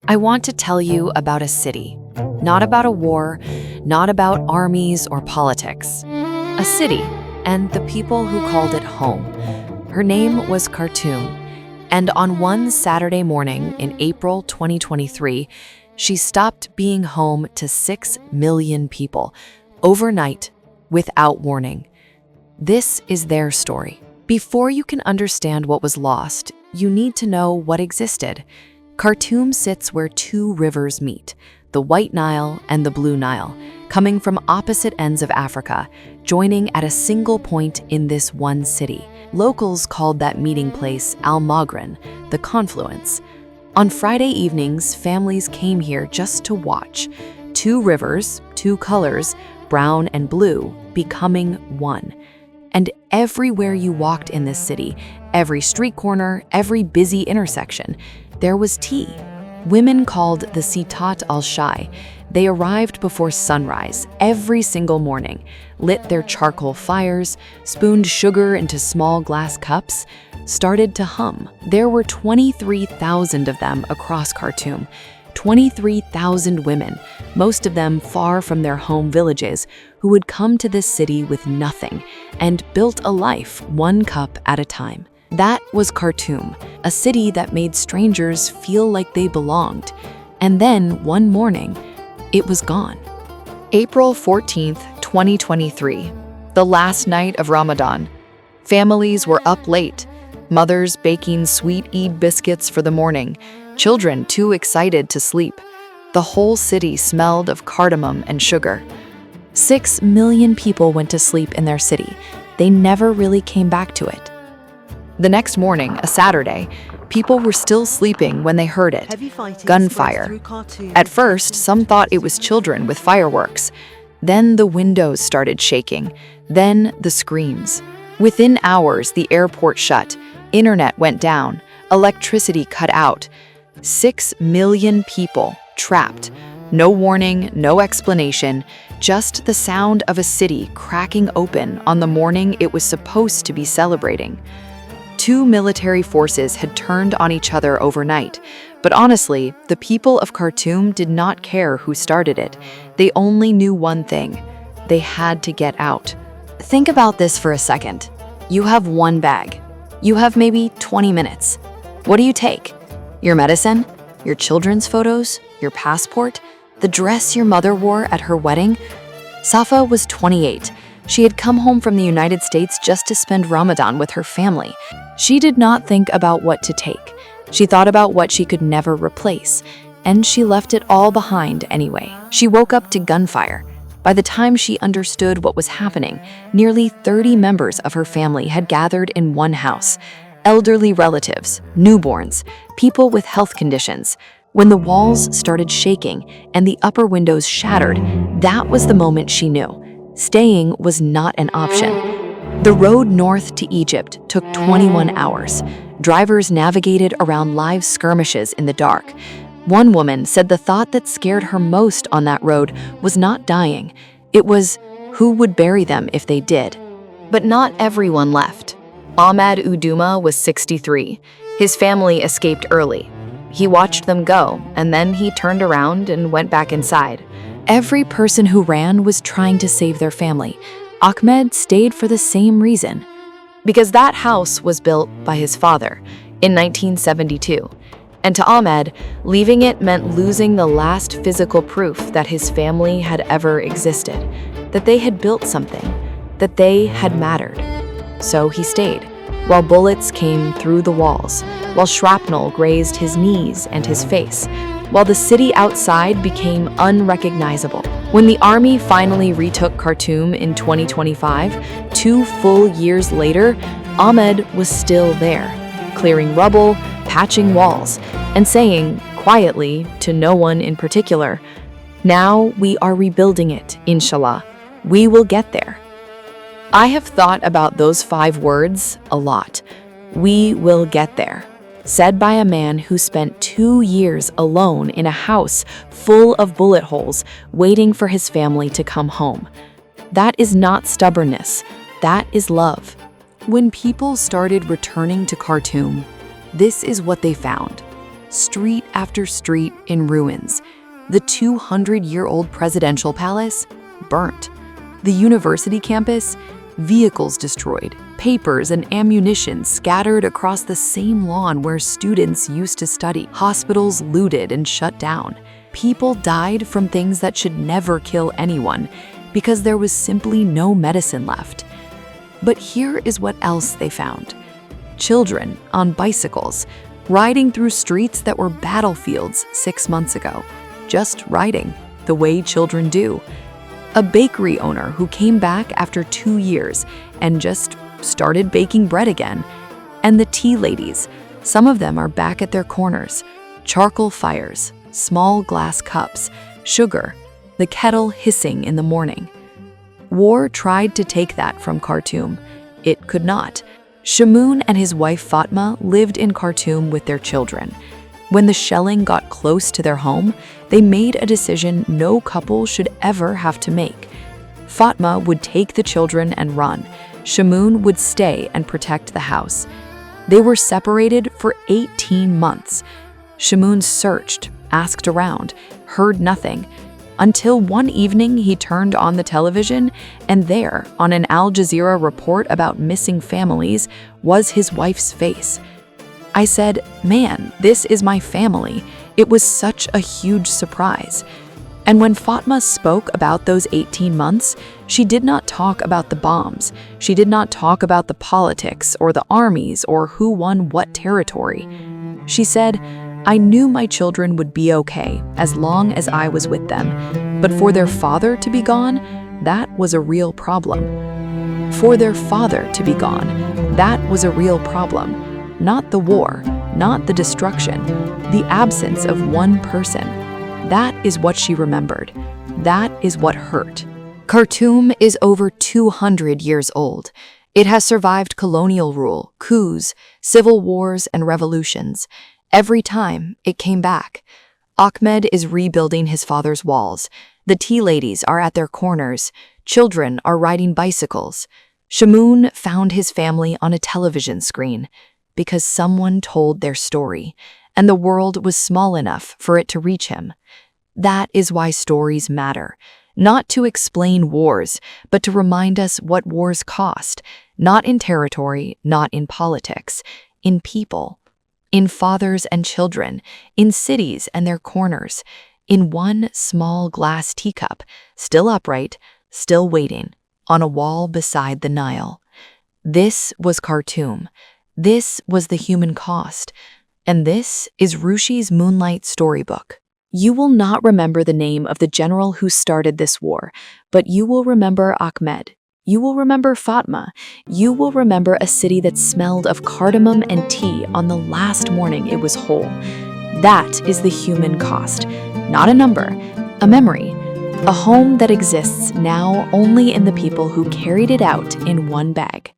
I want to tell you about a city, not about a war, not about armies or politics. A city, and the people who called it home. Her name was Khartoum, and on one Saturday morning in April 2023, she stopped being home to 6 million people, overnight, without warning. This is their story. Before you can understand what was lost, you need to know what existed. Khartoum sits where two rivers meet, the White Nile and the Blue Nile, coming from opposite ends of Africa, joining at a single point in this one city. Locals called that meeting place Al-Maghrib, the confluence. On Friday evenings, families came here just to watch. Two rivers, two colors, brown and blue, becoming one. And everywhere you walked in this city, every street corner, every busy intersection, there was tea. Women called the Sitat al-Shai. They arrived before sunrise every single morning, lit their charcoal fires, spooned sugar into small glass cups, started to hum. There were 23,000 of them across Khartoum, 23,000 women, most of them far from their home villages, who would come to this city with nothing and built a life one cup at a time. That was Khartoum, a city that made strangers feel like they belonged. And then, one morning, it was gone. April 14th, 2023, the last night of Ramadan. Families were up late, mothers baking sweet Eid biscuits for the morning, children too excited to sleep. The whole city smelled of cardamom and sugar. 6 million people went to sleep in their city. They never really came back to it. The next morning, a Saturday, people were still sleeping when they heard it. Gunfire. At first, some thought it was children with fireworks. Then the windows started shaking. Then the screams. Within hours, the airport shut. Internet went down. Electricity cut out. 6 million people trapped. No warning, no explanation, just the sound of a city cracking open on the morning it was supposed to be celebrating. Two military forces had turned on each other overnight, but honestly, the people of Khartoum did not care who started it. They only knew one thing: they had to get out. Think about this for a second. You have one bag. You have maybe 20 minutes. What do you take? Your medicine? Your children's photos? Your passport? The dress your mother wore at her wedding? Safa was 28. She had come home from the United States just to spend Ramadan with her family. She did not think about what to take. She thought about what she could never replace, and she left it all behind anyway. She woke up to gunfire. By the time she understood what was happening, nearly 30 members of her family had gathered in one house. Elderly relatives, newborns, people with health conditions. When the walls started shaking and the upper windows shattered, that was the moment she knew. Staying was not an option. The road north to Egypt took 21 hours. Drivers navigated around live skirmishes in the dark. One woman said the thought that scared her most on that road was not dying. It was who would bury them if they did. But not everyone left. Ahmed Uduma was 63. His family escaped early. He watched them go, and then he turned around and went back inside. Every person who ran was trying to save their family. Ahmed stayed for the same reason. Because that house was built by his father in 1972. And to Ahmed, leaving it meant losing the last physical proof that his family had ever existed, that they had built something, that they had mattered. So he stayed, while bullets came through the walls, while shrapnel grazed his knees and his face, while the city outside became unrecognizable. When the army finally retook Khartoum in 2025, 2 full years later, Ahmed was still there, clearing rubble, patching walls, and saying, quietly, to no one in particular, "Now we are rebuilding it, inshallah. We will get there." I have thought about those 5 words a lot. We will get there. Said by a man who spent 2 years alone in a house full of bullet holes, waiting for his family to come home. That is not stubbornness. That is love. When people started returning to Khartoum, this is what they found. street after street in ruins. The 200-year-old presidential palace, burnt. The university campus, vehicles destroyed, papers and ammunition scattered across the same lawn where students used to study, hospitals looted and shut down. People died from things that should never kill anyone because there was simply no medicine left. But here is what else they found. Children on bicycles, riding through streets that were battlefields 6 months ago. Just riding, the way children do. A bakery owner who came back after 2 years and just started baking bread again. And the tea ladies, some of them are back at their corners. Charcoal fires, small glass cups, sugar, the kettle hissing in the morning. War tried to take that from Khartoum. It could not. Shamoun and his wife Fatma lived in Khartoum with their children. When the shelling got close to their home, they made a decision no couple should ever have to make. Fatma would take the children and run. Shamoun would stay and protect the house. They were separated for 18 months. Shamoun searched, asked around, heard nothing, until one evening he turned on the television, and there, on an Al Jazeera report about missing families, was his wife's face. I said, "Man, this is my family." It was such a huge surprise. And when Fatma spoke about those 18 months, she did not talk about the bombs. She did not talk about the politics or the armies or who won what territory. She said, "I knew my children would be okay as long as I was with them. But for their father to be gone, that was a real problem." For their father to be gone, that was a real problem. Not the war, not the destruction, the absence of one person. That is what she remembered. That is what hurt. Khartoum is over 200 years old. It has survived colonial rule, coups, civil wars, and revolutions. Every time, it came back. Ahmed is rebuilding his father's walls. The tea ladies are at their corners. Children are riding bicycles. Shamoun found his family on a television screen because someone told their story, and the world was small enough for it to reach him. That is why stories matter. Not to explain wars, but to remind us what wars cost, not in territory, not in politics, in people. In fathers and children, in cities and their corners, in one small glass teacup, still upright, still waiting, on a wall beside the Nile. This was Khartoum. This was the human cost. And this is Rushi's Moonlight storybook. You will not remember the name of the general who started this war, but you will remember Ahmed. You will remember Fatma. You will remember a city that smelled of cardamom and tea on the last morning it was whole. That is the human cost. Not a number, a memory. A home that exists now only in the people who carried it out in one bag.